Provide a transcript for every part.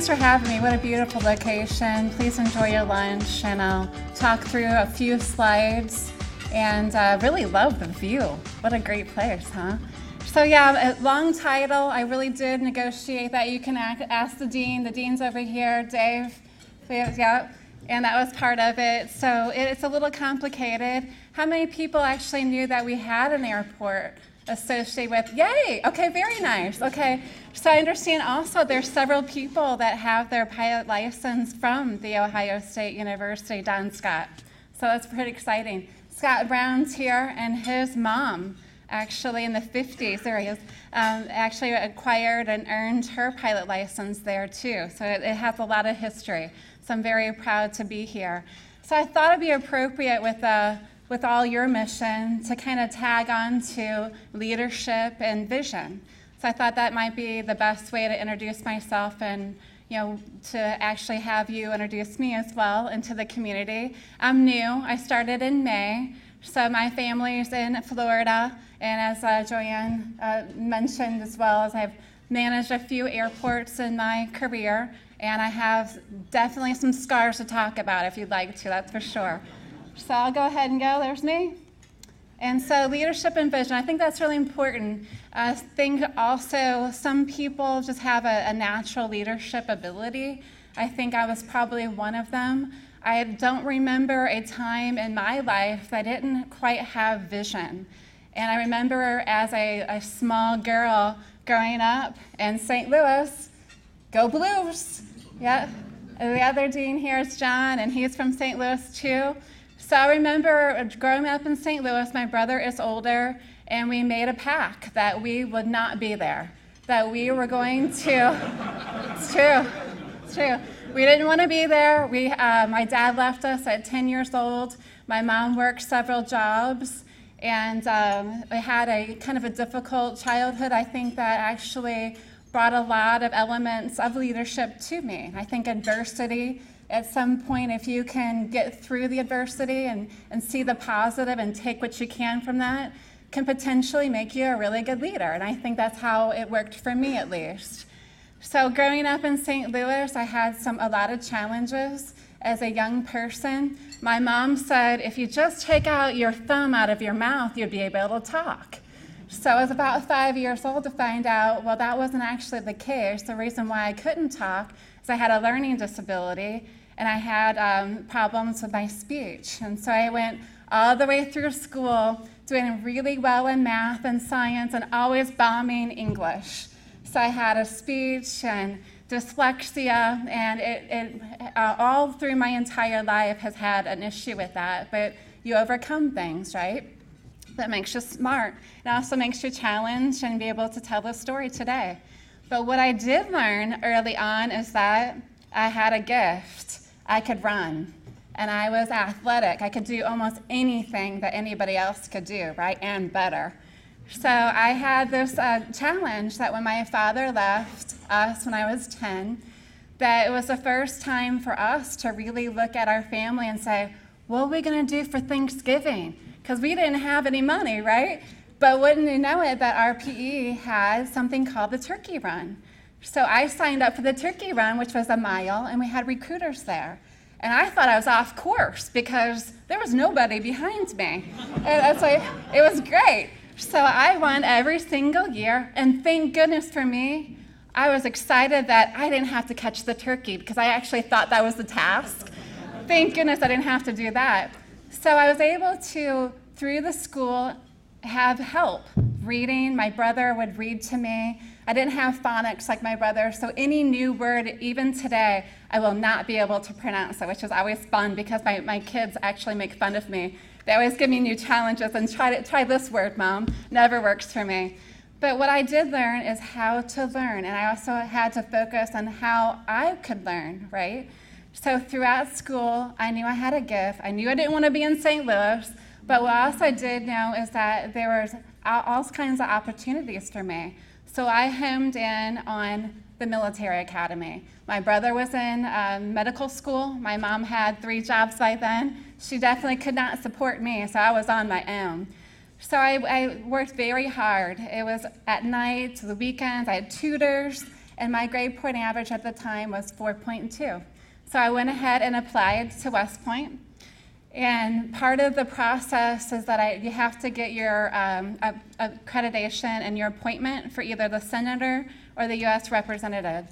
thanks for having me. What a beautiful location. Please enjoy your lunch, and I'll talk through a few slides, and really love the view. What a great place, huh? So yeah, a long title. I really did negotiate that. You can ask the dean. The dean's over here, Dave. Yeah, and that was part of it. So it's a little complicated. How many people actually knew that we had an airport associated with? Yay! Okay, very nice. Okay, so I understand also there's several people that have their pilot license from the Ohio State University, Don Scott. So that's pretty exciting. Scott Brown's here, and his mom, actually in the 50s, there he is, actually acquired and earned her pilot license there too. So it has a lot of history. So I'm very proud to be here. So I thought it'd be appropriate with all your mission to kind of tag on to leadership and vision. So I thought that might be the best way to introduce myself, and to actually have you introduce me as well into the community. I'm new. I started in May. So my family's in Florida, and as Joanne mentioned as well, as I've managed a few airports in my career, and I have definitely some scars to talk about if you'd like to, that's for sure. So I'll go ahead and go. There's me. And so leadership and vision, I think that's really important. I think also some people just have a natural leadership ability. I think I was probably one of them. I don't remember a time in my life that I didn't quite have vision. And I remember as a small girl growing up in St. Louis, go Blues. Yeah. And the other dean here is John, and he's from St. Louis too. So I remember growing up in St. Louis, my brother is older, and we made a pact that we would not be there, that we were going to, it's true. We didn't want to be there. My dad left us at 10 years old. My mom worked several jobs, and we had a kind of a difficult childhood. I think that actually brought a lot of elements of leadership to me. I think adversity, at some point, if you can get through the adversity and see the positive and take what you can from that, can potentially make you a really good leader. And I think that's how it worked for me, at least. So growing up in St. Louis, I had a lot of challenges as a young person. My mom said, if you just take out your thumb out of your mouth, you'd be able to talk. So I was about 5 years old to find out, well, that wasn't actually the case. The reason why I couldn't talk is I had a learning disability, and I had problems with my speech. And so I went all the way through school doing really well in math and science and always bombing English. So I had a speech and dyslexia, and it all through my entire life has had an issue with that. But you overcome things, right? That makes you smart. It also makes you challenged and be able to tell the story today. But what I did learn early on is that I had a gift. I could run, and I was athletic. I could do almost anything that anybody else could do, right, and better. So I had this challenge that when my father left us when I was 10, that it was the first time for us to really look at our family and say, what are we going to do for Thanksgiving? Because we didn't have any money, right? But wouldn't you know it, that our PE had something called the turkey run. So I signed up for the turkey run, which was a mile, and we had recruiters there. And I thought I was off course because there was nobody behind me. And it was great. So I won every single year, and thank goodness for me, I was excited that I didn't have to catch the turkey because I actually thought that was the task. Thank goodness I didn't have to do that. So I was able to, through the school, have help reading. My brother would read to me. I didn't have phonics like my brother, so any new word, even today, I will not be able to pronounce it, which is always fun because my kids actually make fun of me. They always give me new challenges and try this word, Mom. Never works for me. But what I did learn is how to learn, and I also had to focus on how I could learn, right? So throughout school, I knew I had a gift. I knew I didn't want to be in St. Louis, but what else I did know is that there was all kinds of opportunities for me. So I homed in on the military academy. My brother was in medical school. My mom had 3 jobs by then. She definitely could not support me, so I was on my own. So I worked very hard. It was at night, the weekends, I had tutors, and my grade point average at the time was 4.2. So I went ahead and applied to West Point. And part of the process is that you have to get your accreditation and your appointment for either the senator or the U.S. representative.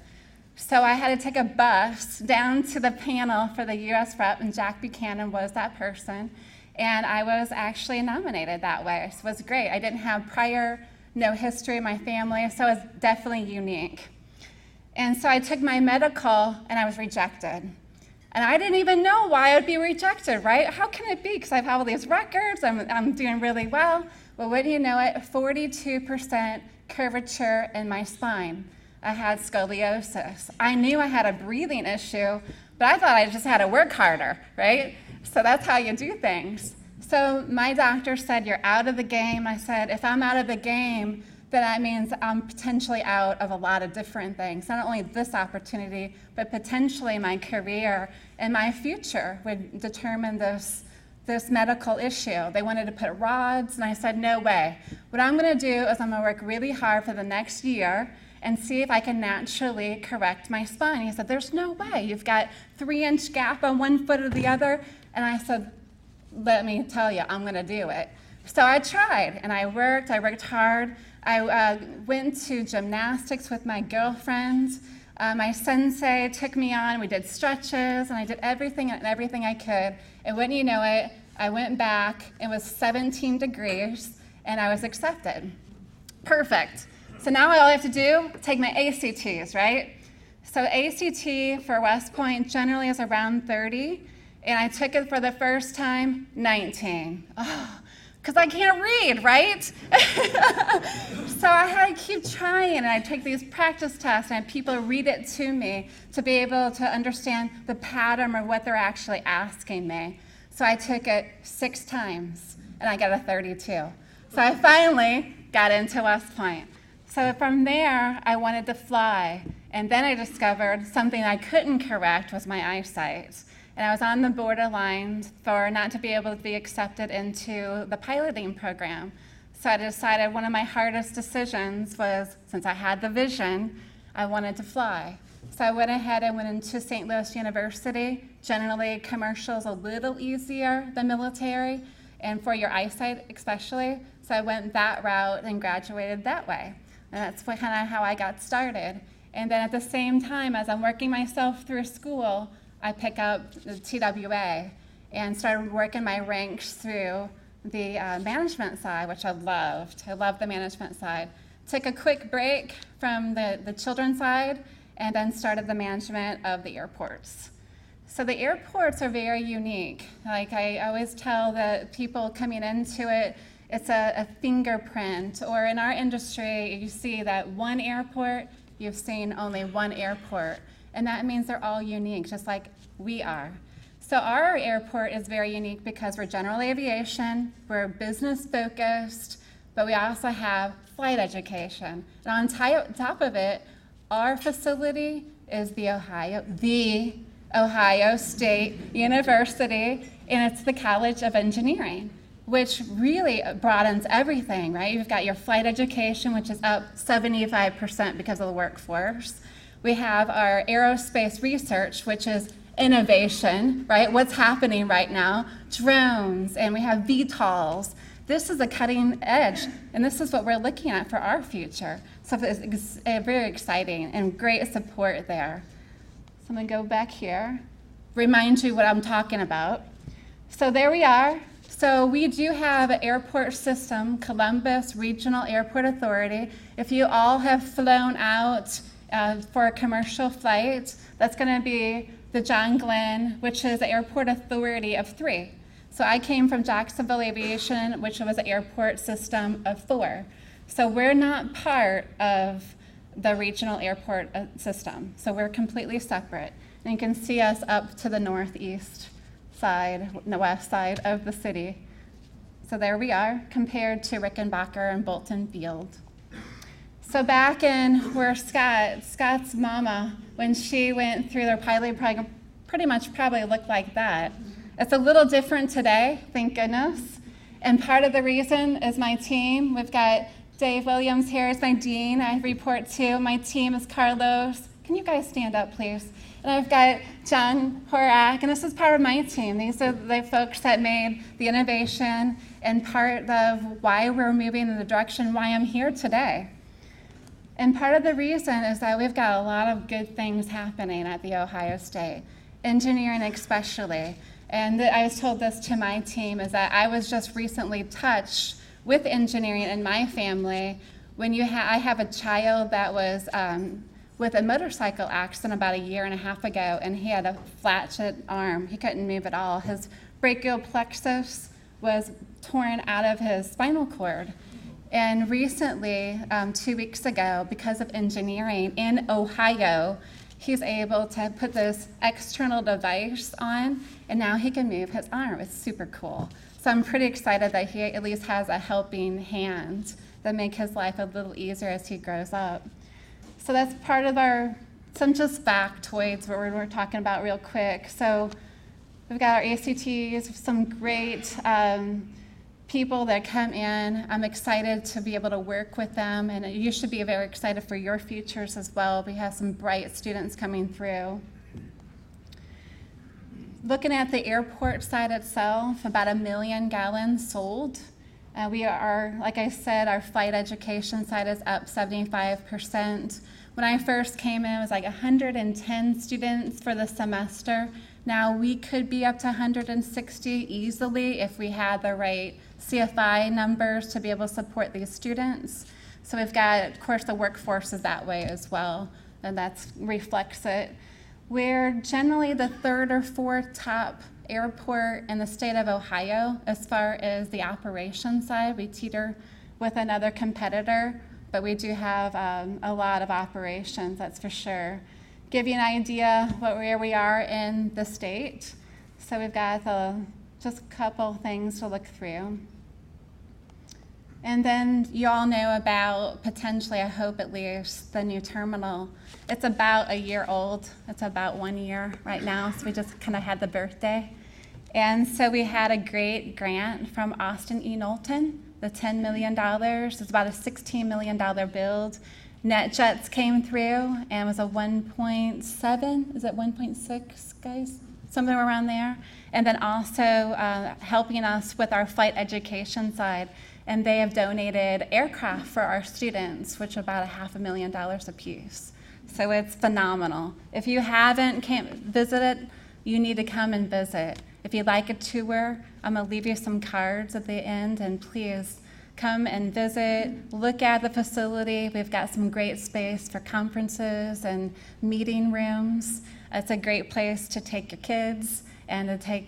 So I had to take a bus down to the panel for the U.S. rep, and Jack Buchanan was that person. And I was actually nominated that way. So it was great. I didn't have no history in my family, so it was definitely unique. And so I took my medical, and I was rejected. And I didn't even know why I'd be rejected, right? How can it be? Because I have all these records, I'm doing really well. Well, wouldn't you know it, 42% curvature in my spine. I had scoliosis. I knew I had a breathing issue, but I thought I just had to work harder, right? So that's how you do things. So my doctor said, you're out of the game. I said, if I'm out of the game, then that means I'm potentially out of a lot of different things. Not only this opportunity, but potentially my career and my future would determine this medical issue. They wanted to put rods, and I said, no way. What I'm gonna do is I'm gonna work really hard for the next year and see if I can naturally correct my spine. He said, there's no way. You've got 3-inch gap on one foot or the other. And I said, let me tell you, I'm gonna do it. So I tried, and I worked hard. I went to gymnastics with my girlfriends. My sensei took me on, we did stretches, and I did everything I could. And wouldn't you know it, I went back, it was 17 degrees, and I was accepted. Perfect. So now all I have to do, take my ACTs, right? So ACT for West Point generally is around 30, and I took it for the first time, 19. Oh, because I can't read, right? So I had to keep trying, and I'd take these practice tests, and people read it to me to be able to understand the pattern of what they're actually asking me. So I took it 6 times, and I got a 32. So I finally got into West Point. So from there, I wanted to fly, and then I discovered something I couldn't correct was my eyesight. And I was on the borderline for not to be able to be accepted into the piloting program. So I decided one of my hardest decisions was, since I had the vision, I wanted to fly. So I went ahead and went into St. Louis University. Generally, commercial is a little easier than military, and for your eyesight especially. So I went that route and graduated that way. And that's kind of how I got started. And then at the same time, as I'm working myself through school, I pick up the TWA and started working my ranks through the management side, which I loved. I loved the management side. Took a quick break from the children's side and then started the management of the airports. So the airports are very unique. Like I always tell the people coming into it, it's a fingerprint, or in our industry, you see that one airport, you've seen only one airport. And that means they're all unique, just like we are. So our airport is very unique because we're general aviation, we're business focused, but we also have flight education. And on top of it, our facility is the Ohio State University, and it's the College of Engineering, which really broadens everything, right? You've got your flight education, which is up 75% because of the workforce. We have our aerospace research, which is innovation, right? What's happening right now? Drones, and we have VTOLs. This is a cutting edge, and this is what we're looking at for our future. So it's very exciting and great support there. So I'm gonna go back here, remind you what I'm talking about. So there we are. So we do have an airport system, Columbus Regional Airport Authority. If you all have flown out for a commercial flight, that's going to be the John Glenn, which is an airport authority of 3. So I came from Jacksonville Aviation, which was an airport system of 4. So we're not part of the regional airport system. So we're completely separate. And you can see us up to the northeast side, the west side of the city. So there we are, compared to Rickenbacker and Bolton Field. So back in where Scott's mama, when she went through their pilot program, pretty much probably looked like that. It's a little different today, thank goodness. And part of the reason is my team. We've got Dave Williams here is my dean. I report to. My team is Carlos. Can you guys stand up, please? And I've got John Horak, and this is part of my team. These are the folks that made the innovation and part of why we're moving in the direction why I'm here today. And part of the reason is that we've got a lot of good things happening at The Ohio State, engineering especially. And I was told this to my team, is that I was just recently touched with engineering in my family when I have a child that was with a motorcycle accident about 1.5 years ago, and he had a flat-shit arm. He couldn't move at all. His brachial plexus was torn out of his spinal cord. And recently, 2 weeks ago, because of engineering in Ohio, he's able to put this external device on, and now he can move his arm. It's super cool. So I'm pretty excited that he at least has a helping hand that make his life a little easier as he grows up. So that's part of some just factoids where we're talking about real quick. So we've got our ACTs, some great people that come in. I'm excited to be able to work with them, and you should be very excited for your futures as well. We have some bright students coming through. Looking at the airport side itself, about 1 million gallons sold. We are, like I said, our flight education side is up 75%. When I first came in, it was like 110 students for the semester. Now we could be up to 160 easily if we had the right CFI numbers to be able to support these students. So we've got, of course, the workforce is that way as well, and that reflects it. We're generally the 3rd or 4th top airport in the state of Ohio as far as the operations side. We teeter with another competitor, but we do have a lot of operations, that's for sure. Give you an idea where we are in the state. So we've got just a couple things to look through. And then you all know about, potentially, I hope at least, the new terminal. It's about 1 year old. It's about 1 year right now, so we just kind of had the birthday. And so we had a great grant from Austin E. Knowlton, the $10 million. It's about a $16 million build. NetJets came through and was a 1.7, is it 1.6, guys? Something around there. And then also helping us with our flight education side. And they have donated aircraft for our students, which are about $500,000 a piece. So it's phenomenal. If you haven't visited, you need to come and visit. If you'd like a tour, I'm gonna leave you some cards at the end, and please come and visit, look at the facility. We've got some great space for conferences and meeting rooms. It's a great place to take your kids and to take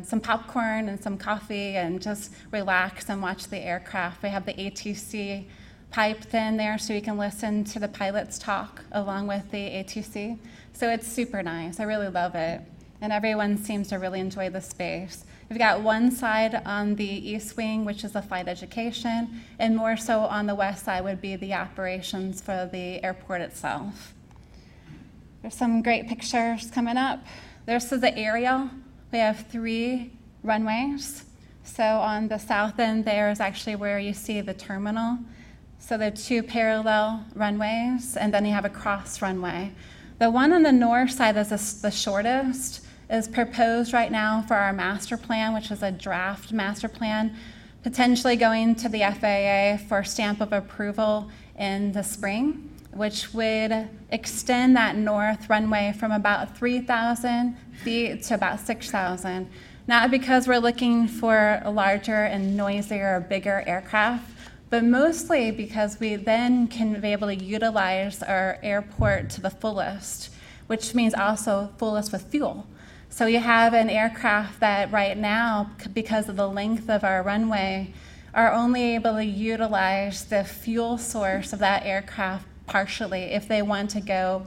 some popcorn and some coffee and just relax and watch the aircraft. We have the ATC piped in there so you can listen to the pilots talk along with the ATC. So it's super nice. I really love it. And everyone seems to really enjoy the space. We've got one side on the east wing, which is the flight education, and more so on the west side would be the operations for the airport itself. There's some great pictures coming up. This is the aerial. We have 3 runways. So on the south end there is actually where you see the terminal. So there are 2 parallel runways, and then you have a cross runway. The one on the north side is the shortest, is proposed right now for our master plan, which is a draft master plan, potentially going to the FAA for stamp of approval in the spring, which would extend that north runway from about 3,000 feet to about 6,000. Not because we're looking for a larger and noisier or bigger aircraft, but mostly because we then can be able to utilize our airport to the fullest, which means also fullest with fuel. So you have an aircraft that right now, because of the length of our runway, are only able to utilize the fuel source of that aircraft partially if they want to go,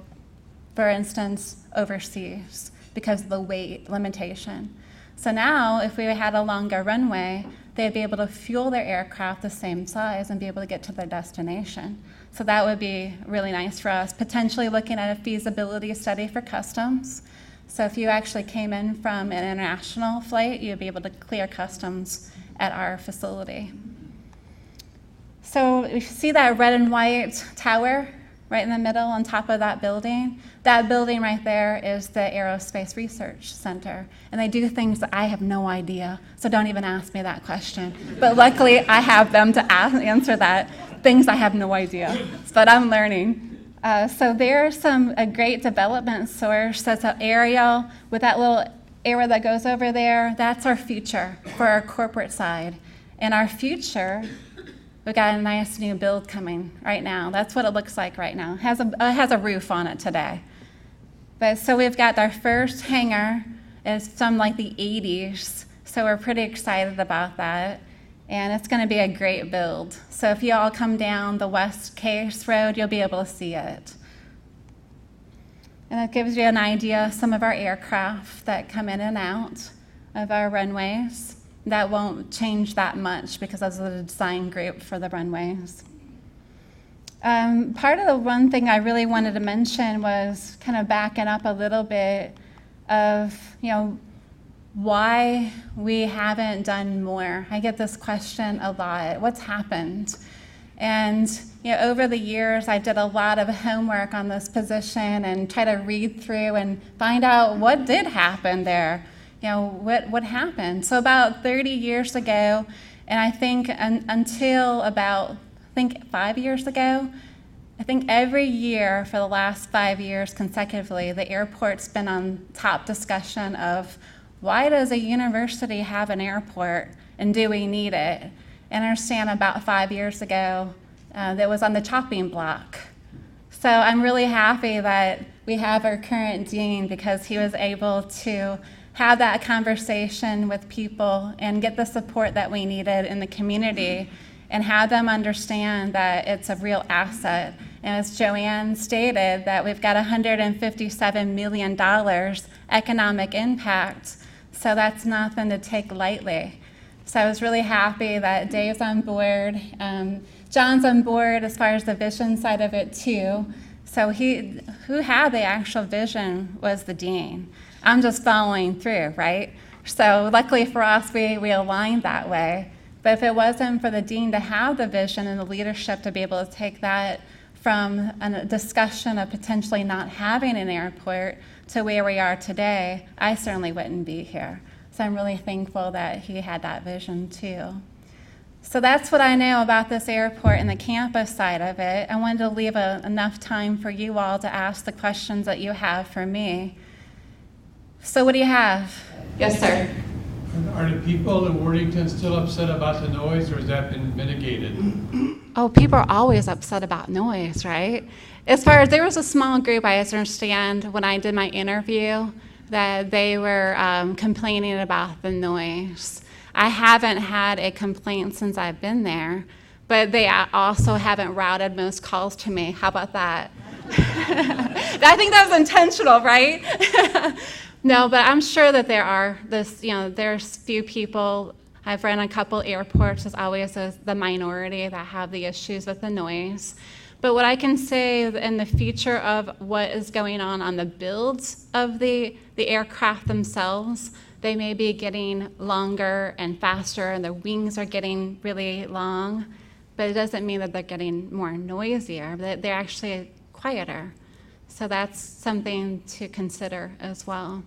for instance, overseas because of the weight limitation. So now, if we had a longer runway, they'd be able to fuel their aircraft the same size and be able to get to their destination. So that would be really nice for us, potentially looking at a feasibility study for customs. So if you actually came in from an international flight, you'd be able to clear customs at our facility. So if you see that red and white tower right in the middle on top of that building right there is the Aerospace Research Center. And they do things that I have no idea, so don't even ask me that question. But luckily, I have them to answer that, things I have no idea, but I'm learning. So there's a great development source. That's an aerial with that little arrow that goes over there. That's our future for our corporate side. And our future, we've got a nice new build coming right now. That's what it looks like right now. It has a roof on it today. But so we've got our first hangar. It's from like the 80s. So we're pretty excited about that. And it's going to be a great build. So if you all come down the West Case Road, you'll be able to see it. And it gives you an idea of some of our aircraft that come in and out of our runways. That won't change that much because that's the design group for the runways. Part of the one thing I really wanted to mention was kind of backing up a little bit of, why we haven't done more. I get this question a lot. What's happened? And over the years, I did a lot of homework on this position and try to read through and find out what did happen there. What happened? So about 30 years ago, and I think until about 5 years ago, I think every year for the last 5 years consecutively, the airport's been on top discussion of why does a university have an airport and do we need it? And I understand about 5 years ago, that was on the chopping block. So I'm really happy that we have our current dean because he was able to have that conversation with people and get the support that we needed in the community and have them understand that it's a real asset. And as Joanne stated, that we've got $157 million economic impact. So that's nothing to take lightly. So I was really happy that Dave's on board. John's on board as far as the vision side of it too. So who had the actual vision was the dean. I'm just following through, right? So luckily for us, we aligned that way. But if it wasn't for the dean to have the vision and the leadership to be able to take that from a discussion of potentially not having an airport to where we are today, I certainly wouldn't be here. So I'm really thankful that he had that vision too. So that's what I know about this airport and the campus side of it. I wanted to leave enough time for you all to ask the questions that you have for me. So what do you have? Yes, sir. Are the people in Worthington still upset about the noise, or has that been mitigated? Oh, people are always upset about noise, right? As far as there was a small group, I understand when I did my interview that they were complaining about the noise. I haven't had a complaint since I've been there, but they also haven't routed most calls to me. How about that? I think that was intentional, right? No, but I'm sure that there's few people. I've run a couple airports. There's always the minority that have the issues with the noise. But what I can say in the future of what is going on the builds of the aircraft themselves, they may be getting longer and faster, and their wings are getting really long. But it doesn't mean that they're getting more noisier. They're actually quieter. So that's something to consider as well.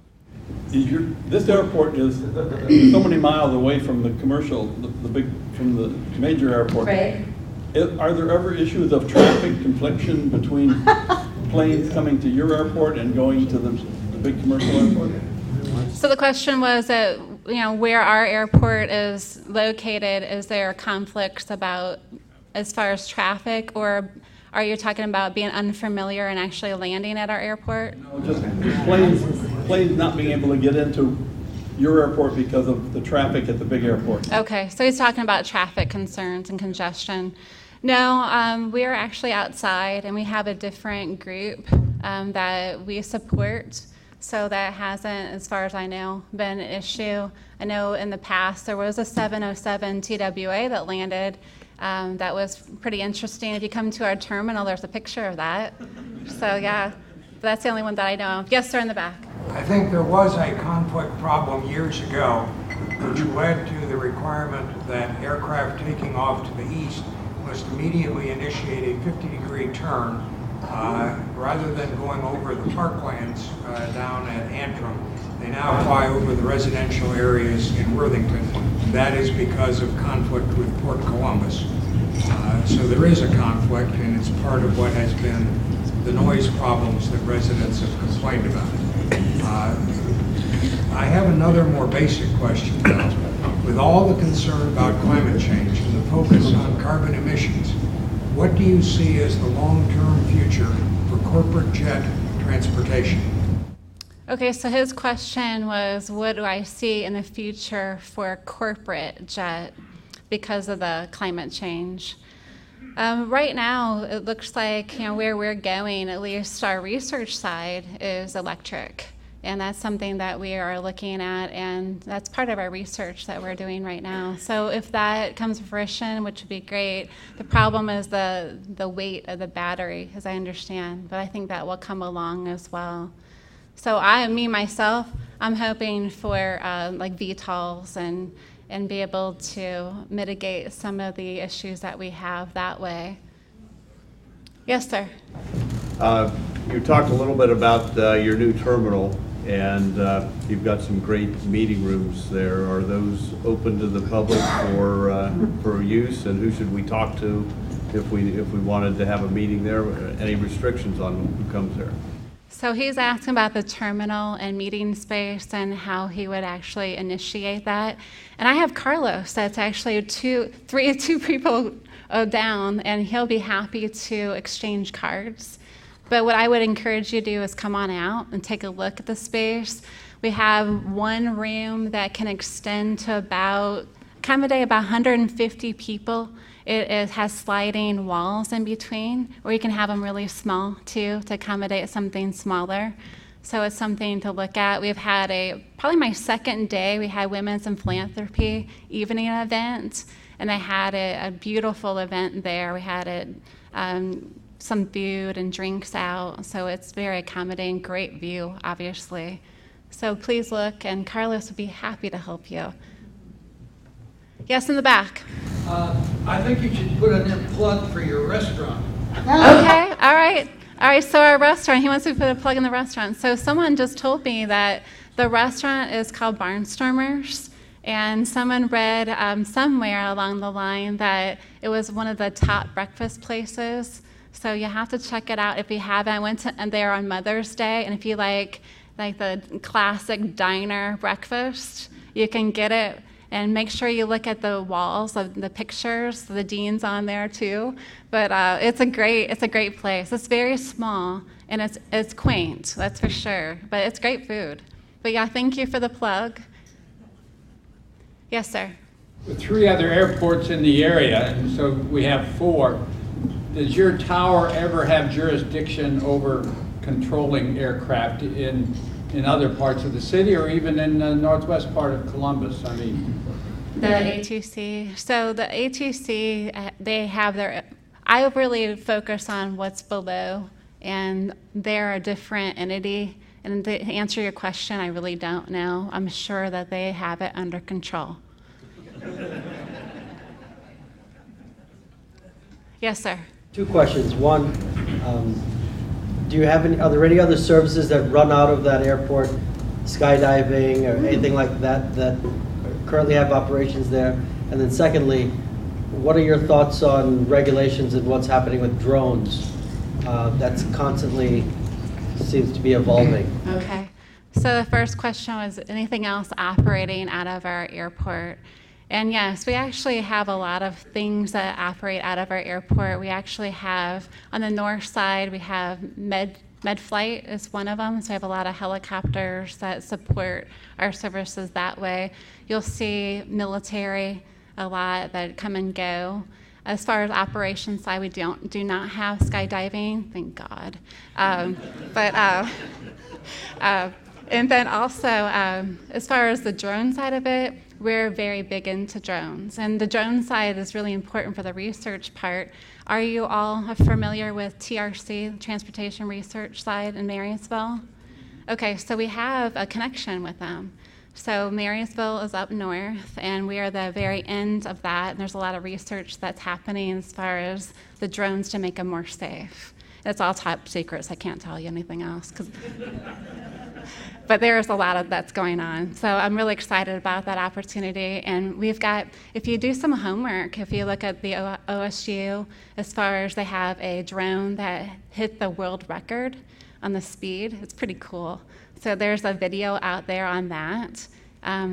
This airport is so many miles away from the commercial, from the major airport. Right. Are there ever issues of traffic confliction between planes coming to your airport and going to the big commercial airport? So the question was that, where our airport is located, is there conflicts about as far as traffic, or are you talking about being unfamiliar and actually landing at our airport? No, just planes not being able to get into your airport because of the traffic at the big airport. Okay, so he's talking about traffic concerns and congestion. No, we are actually outside, and we have a different group that we support. So that hasn't, as far as I know, been an issue. I know in the past there was a 707 TWA that landed. That was pretty interesting. If you come to our terminal, there's a picture of that. So yeah, that's the only one that I know of. Yes, sir, in the back. I think there was a conflict problem years ago, which led to the requirement that aircraft taking off to the east must immediately initiate a 50-degree turn rather than going over the parklands down at Antrim. They now fly over the residential areas in Worthington. That is because of conflict with Port Columbus. So there is a conflict, and it's part of what has been the noise problems that residents have complained about. I have another more basic question, though. With all the concern about climate change and the focus on carbon emissions, what do you see as the long-term future for corporate jet transportation? Okay, so his question was, what do I see in the future for corporate jet because of the climate change? Right now, it looks like where we're going, at least our research side, is electric. And that's something that we are looking at, and that's part of our research that we're doing right now. So if that comes to fruition, which would be great, the problem is the weight of the battery, as I understand. But I think that will come along as well. So myself, I'm hoping for like VTOLs and be able to mitigate some of the issues that we have that way. Yes, sir. You talked a little bit about your new terminal, and you've got some great meeting rooms there. Are those open to the public for use, and who should we talk to if we wanted to have a meeting there? Any restrictions on who comes there? So he's asking about the terminal and meeting space and how he would actually initiate that. And I have Carlos, that's actually two people down, and he'll be happy to exchange cards. But what I would encourage you to do is come on out and take a look at the space. We have one room that can extend to accommodate about 150 people. It has sliding walls in between, or you can have them really small too to accommodate something smaller. So it's something to look at. We've had probably my second day, we had Women's in Philanthropy evening event, and they had a beautiful event there. We had some food and drinks out, so it's very accommodating, great view, obviously. So please look, and Carlos would be happy to help you. Yes, in the back. I think you should put in a plug for your restaurant. Okay, all right, so our restaurant, he wants to put a plug in the restaurant. So someone just told me that the restaurant is called Barnstormers, and someone read somewhere along the line that it was one of the top breakfast places. So you have to check it out if you haven't. I went there on Mother's Day, and if you like the classic diner breakfast, you can get it. And make sure you look at the walls of the pictures. The dean's on there too. But it's a great place. It's very small, and it's quaint, that's for sure. But it's great food. But yeah, thank you for the plug. Yes, sir. With 3 other airports in the area, and so we have 4, does your tower ever have jurisdiction over controlling aircraft in other parts of the city, or even in the northwest part of Columbus? I mean, the ATC. So the ATC, they have I really focus on what's below, and they're a different entity. And to answer your question, I really don't know. I'm sure that they have it under control. Yes, sir. 2 questions. One, are there any other services that run out of that airport, skydiving or anything like that currently have operations there? And then secondly, what are your thoughts on regulations and what's happening with drones? That's constantly seems to be evolving. Okay. So the first question was anything else operating out of our airport? And yes, we actually have a lot of things that operate out of our airport. We actually have, on the north side, we have MedFlight is one of them. So we have a lot of helicopters that support our services that way. You'll see military a lot that come and go. As far as operations side, we do not have skydiving, thank God. And then also, as far as the drone side of it, we're very big into drones. And the drone side is really important for the research part. Are you all familiar with TRC, Transportation Research Side in Marysville? Okay, so we have a connection with them. So Marysville is up north, and we are the very end of that. And there's a lot of research that's happening as far as the drones to make them more safe. It's all top secrets. I can't tell you anything else. But there's a lot of that's going on. So I'm really excited about that opportunity. And we've got, if you do some homework, if you look at the OSU, as far as they have a drone that hit the world record on the speed, it's pretty cool. So there's a video out there on that.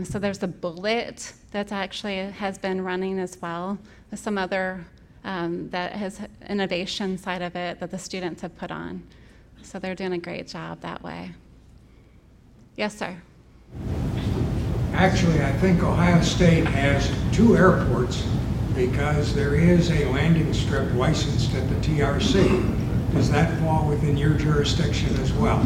So there's a bullet that actually has been running as well. There's some other that has innovation side of it that the students have put on. So they're doing a great job that way. Yes, sir. Actually, I think Ohio State has 2 airports because there is a landing strip licensed at the TRC. Does that fall within your jurisdiction as well?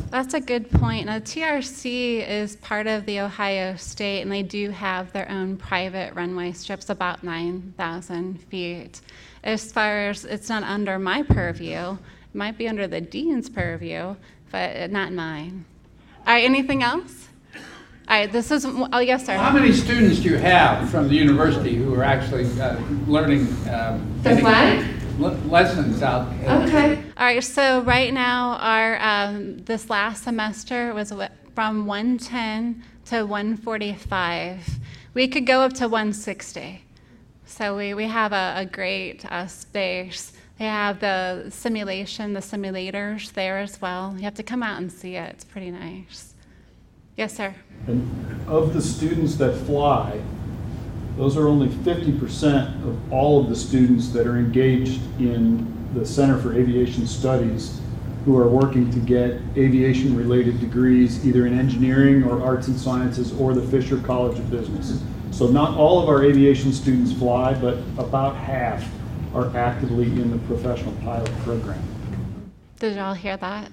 That's a good point. Now, TRC is part of the Ohio State, and they do have their own private runway strips, about 9,000 feet. As far as it's not under my purview, it might be under the dean's purview, but not mine. All right, anything else? All right, this is, oh, yes, sir. How many students do you have from the university who are actually learning The flag? lessons out? Okay. All right, so right now, our this last semester was from 110 to 145. We could go up to 160. So we have a great space. They have the simulation, the simulators there as well. You have to come out and see it. It's pretty nice. Yes, sir. And of the students that fly, those are only 50% of all of the students that are engaged in the Center for Aviation Studies who are working to get aviation-related degrees either in engineering or arts and sciences or the Fisher College of Business. So not all of our aviation students fly, but about half are actively in the professional pilot program. Did y'all hear that?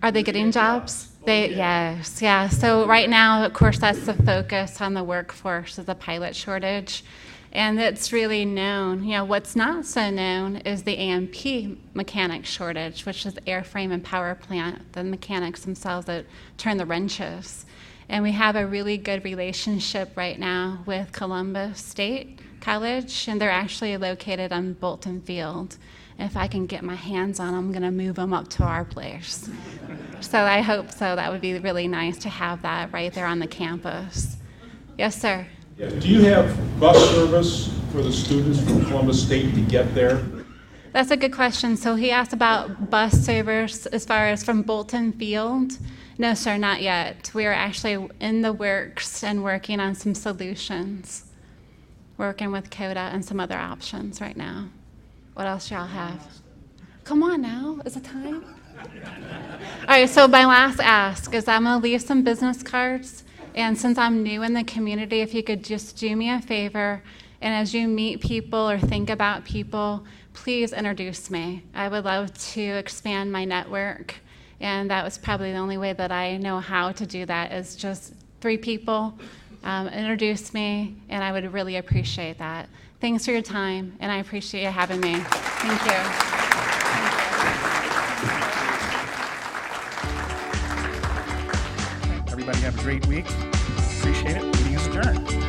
Are they getting jobs? Yes, yeah. So right now, of course, that's the focus on the workforce is the pilot shortage. And it's really known. You know, what's not so known is the AMP mechanic shortage, which is the airframe and power plant, the mechanics themselves that turn the wrenches. And we have a really good relationship right now with Columbus State College, and they're actually located on Bolton Field. If I can get my hands on them, I'm going to move them up to our place. So I hope so. That would be really nice to have that right there on the campus. Yes, sir. Yeah. Do you have bus service for the students from Columbus State to get there? That's a good question. So he asked about bus service as far as from Bolton Field. No, sir, not yet. We are actually in the works and working on some solutions. Working with CODA and some other options right now. What else y'all have? Come on now, is it time? All right, so my last ask is I'm gonna leave some business cards, and since I'm new in the community, if you could just do me a favor, and as you meet people or think about people, please introduce me. I would love to expand my network, and that was probably the only way that I know how to do that is just 3 people introduce me, and I would really appreciate that. Thanks for your time, and I appreciate you having me. Thank you. Everybody have a great week. Appreciate it. Meeting is adjourned.